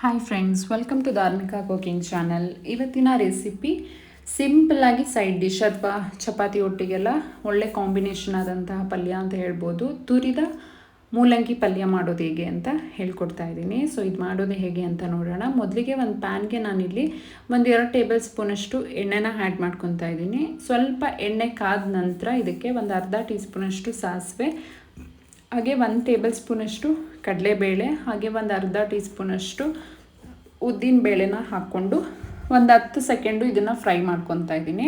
Hi friends, welcome to ಧಾರ್ಮಿಕ cooking channel. ಇವತ್ತಿನ recipe ಸಿಂಪಲ್ಲಾಗಿ ಸೈಡ್ ಡಿಶ್ ಅಥವಾ ಚಪಾತಿ ಒಟ್ಟಿಗೆಲ್ಲ ಒಳ್ಳೆ ಕಾಂಬಿನೇಷನ್ ಆದಂತಹ ಪಲ್ಯ ಅಂತ ಹೇಳ್ಬೋದು. ತುರಿದ ಮೂಲಂಗಿ ಪಲ್ಯ ಮಾಡೋದು ಹೇಗೆ ಅಂತ ಹೇಳ್ಕೊಡ್ತಾ ಇದ್ದೀನಿ. ಸೊ ಇದು ಮಾಡೋದು ಹೇಗೆ ಅಂತ ನೋಡೋಣ. ಮೊದಲಿಗೆ ಒಂದು ಪ್ಯಾನ್ಗೆ ನಾನಿಲ್ಲಿ 1-2 ಟೇಬಲ್ ಸ್ಪೂನಷ್ಟು ಎಣ್ಣೆನ ಆ್ಯಡ್ ಮಾಡ್ಕೊತಾ ಇದ್ದೀನಿ. ಸ್ವಲ್ಪ ಎಣ್ಣೆ ಕಾದ ನಂತರ ಇದಕ್ಕೆ ಒಂದು ಅರ್ಧ ಟೀ ಸ್ಪೂನಷ್ಟು ಸಾಸಿವೆ, ಹಾಗೆ 1 ಟೇಬಲ್ ಸ್ಪೂನಷ್ಟು ಕಡಲೆಬೇಳೆ, ಹಾಗೆ ಒಂದು ಅರ್ಧ ಟೀ ಸ್ಪೂನಷ್ಟು ಉದ್ದಿನ ಬೇಳೆನ ಹಾಕ್ಕೊಂಡು ಒಂದು 10 ಸೆಕೆಂಡು ಇದನ್ನು ಫ್ರೈ ಮಾಡ್ಕೊತಾ ಇದ್ದೀನಿ.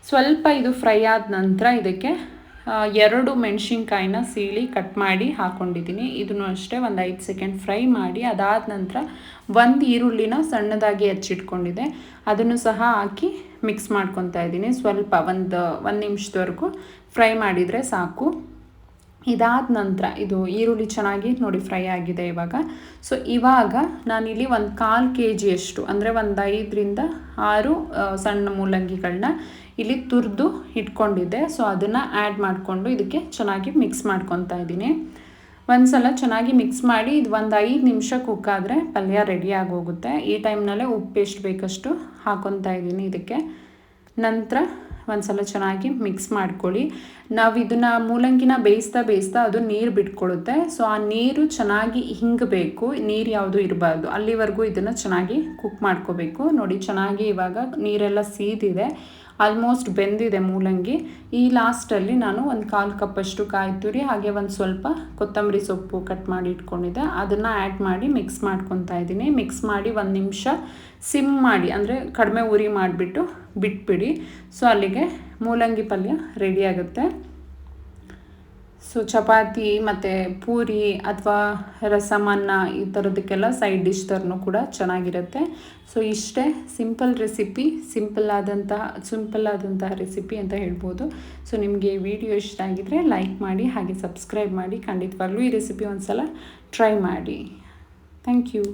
ಸ್ವಲ್ಪ ಇದು ಫ್ರೈ ಆದ ನಂತರ ಇದಕ್ಕೆ 2 ಮೆಣಸಿನ್ಕಾಯಿನ ಸೀಳಿ ಕಟ್ ಮಾಡಿ ಹಾಕ್ಕೊಂಡಿದ್ದೀನಿ. ಇದನ್ನು ಅಷ್ಟೇ ಒಂದು 5 ಸೆಕೆಂಡ್ ಫ್ರೈ ಮಾಡಿ ಅದಾದ ನಂತರ 1 ಈರುಳ್ಳಿನ ಸಣ್ಣದಾಗಿ ಹೆಚ್ಚಿಟ್ಕೊಂಡಿದೆ, ಅದನ್ನು ಸಹ ಹಾಕಿ ಮಿಕ್ಸ್ ಮಾಡ್ಕೊತಾ ಇದ್ದೀನಿ. ಸ್ವಲ್ಪ ಒಂದು ನಿಮಿಷದವರೆಗೂ ಫ್ರೈ ಮಾಡಿದರೆ ಸಾಕು. ಇದಾದ ನಂತರ ಇದು ಈರುಳ್ಳಿ ಚೆನ್ನಾಗಿ ನೋಡಿ ಫ್ರೈ ಆಗಿದೆ ಇವಾಗ. ಸೊ ಇವಾಗ ನಾನಿಲ್ಲಿ ಒಂದು 1/4 kg ಅಂದರೆ ಒಂದು 5ರಿಂದ 6 ಸಣ್ಣ ಮೂಲಂಗಿಗಳನ್ನ ಇಲ್ಲಿ ತುರಿದು ಇಟ್ಕೊಂಡಿದ್ದೆ. ಸೊ ಅದನ್ನು ಆ್ಯಡ್ ಮಾಡಿಕೊಂಡು ಇದಕ್ಕೆ ಚೆನ್ನಾಗಿ ಮಿಕ್ಸ್ ಮಾಡ್ಕೊತಾ ಇದ್ದೀನಿ. ಒಂದು ಸಲ ಚೆನ್ನಾಗಿ ಮಿಕ್ಸ್ ಮಾಡಿ ಇದು ಒಂದು 5 ನಿಮಿಷ ಕುಕ್ ಆದರೆ ಪಲ್ಯ ರೆಡಿ ಆಗೋಗುತ್ತೆ. ಈ ಟೈಮ್ನಲ್ಲೇ ಉಪ್ಪು ಎಷ್ಟು ಬೇಕಷ್ಟು ಹಾಕ್ಕೊತಾ ಇದ್ದೀನಿ ಇದಕ್ಕೆ. ನಂತರ ಒಂದು ಸಲ ಚೆನ್ನಾಗಿ ಮಿಕ್ಸ್ ಮಾಡ್ಕೊಳ್ಳಿ. ನಾವು ಇದನ್ನು ಮೂಲಂಗಿನ ಬೇಯಿಸ್ತಾ ಅದು ನೀರು ಬಿಟ್ಕೊಳ್ಳುತ್ತೆ. ಸೊ ಆ ನೀರು ಚೆನ್ನಾಗಿ ಹಿಂಗಬೇಕು, ನೀರು ಯಾವುದು ಇರಬಾರ್ದು, ಅಲ್ಲಿವರೆಗೂ ಇದನ್ನು ಚೆನ್ನಾಗಿ ಕುಕ್ ಮಾಡ್ಕೋಬೇಕು. ನೋಡಿ ಚೆನ್ನಾಗಿ ಇವಾಗ ನೀರೆಲ್ಲ ಸೀದಿದೆ, ಆಲ್ಮೋಸ್ಟ್ ಬೆಂದಿದೆ ಮೂಲಂಗಿ. ಈ ಲಾಸ್ಟಲ್ಲಿ ನಾನು ಒಂದು 1/4 ಕಪ್ಪಷ್ಟು ಕಾಯಿ ತುರಿ, ಹಾಗೆ ಒಂದು ಸ್ವಲ್ಪ ಕೊತ್ತಂಬರಿ ಸೊಪ್ಪು ಕಟ್ ಮಾಡಿ ಇಟ್ಕೊಂಡಿದ್ದೆ, ಅದನ್ನು ಆ್ಯಡ್ ಮಾಡಿ ಮಿಕ್ಸ್ ಮಾಡ್ಕೊತಾ ಇದ್ದೀನಿ. ಮಿಕ್ಸ್ ಮಾಡಿ 1 ನಿಮಿಷ ಸಿಮ್ ಮಾಡಿ, ಅಂದರೆ ಕಡಿಮೆ ಉರಿ ಮಾಡಿಬಿಟ್ಟು ಬಿಟ್ಬಿಡಿ. ಸೊ ಅಲ್ಲಿಗೆ ಮೂಲಂಗಿ ಪಲ್ಯ ರೆಡಿ ಆಗುತ್ತೆ. ಸೊ ಚಪಾತಿ ಮತ್ತು ಪೂರಿ ಅಥವಾ ರಸಮನ್ನ ಈ ಥರದಕ್ಕೆಲ್ಲ ಸೈಡ್ ಡಿಶ್ ಥರನೂ ಕೂಡ ಚೆನ್ನಾಗಿರುತ್ತೆ. ಸೊ ಇಷ್ಟೇ ಸಿಂಪಲ್ ರೆಸಿಪಿ, ಸಿಂಪಲ್ ಆದಂತಹ ರೆಸಿಪಿ ಅಂತ ಹೇಳ್ಬೋದು. ಸೊ ನಿಮಗೆ ವಿಡಿಯೋ ಇಷ್ಟ ಆಗಿದರೆ ಲೈಕ್ ಮಾಡಿ, ಹಾಗೆ ಸಬ್ಸ್ಕ್ರೈಬ್ ಮಾಡಿ. ಖಂಡಿತವಾಗ್ಲೂ ಈ ರೆಸಿಪಿ ಒಂದು ಸಲ ಟ್ರೈ ಮಾಡಿ. Thank you.